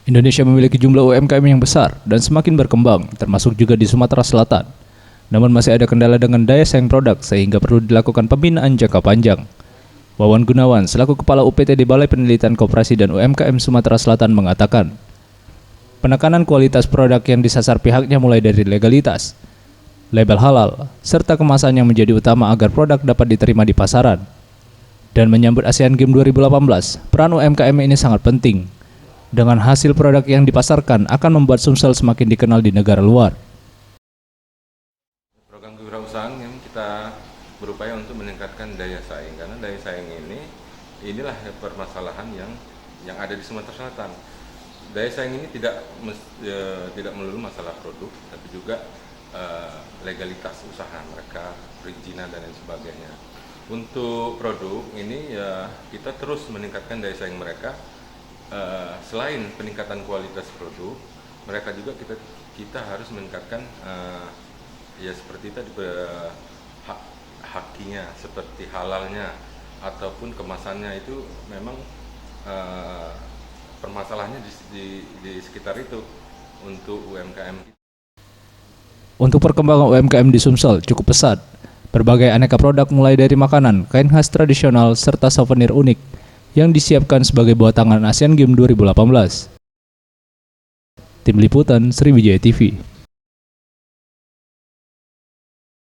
Indonesia memiliki jumlah UMKM yang besar dan semakin berkembang, termasuk juga di Sumatera Selatan. Namun masih ada kendala dengan daya saing produk sehingga perlu dilakukan pembinaan jangka panjang. Wawan Gunawan, selaku Kepala UPT di Balai Penelitian Koperasi dan UMKM Sumatera Selatan mengatakan, penekanan kualitas produk yang disasar pihaknya mulai dari legalitas, label halal, serta kemasan yang menjadi utama agar produk dapat diterima di pasaran. Dan menyambut Asian Games 2018, peran UMKM ini sangat penting. Dengan hasil produk yang dipasarkan akan membuat Sumsel semakin dikenal di negara luar. Program kewirausahaan yang kita berupaya untuk meningkatkan daya saing, karena daya saing inilah permasalahan yang ada di Sumatera Selatan. Daya saing ini tidak melulu masalah produk, tapi juga legalitas usaha mereka, perizinan dan lain sebagainya. Untuk produk ini ya kita terus meningkatkan daya saing mereka. Selain peningkatan kualitas produk, mereka juga kita harus meningkatkan ya seperti tadi hakinya, seperti halalnya ataupun kemasannya. Itu memang permasalahannya di sekitar itu untuk UMKM. Untuk perkembangan UMKM di Sumsel cukup pesat. Berbagai aneka produk mulai dari makanan, kain khas tradisional, serta souvenir unik yang disiapkan sebagai buah tangan Asian Games 2018. Tim Liputan Sriwijaya TV.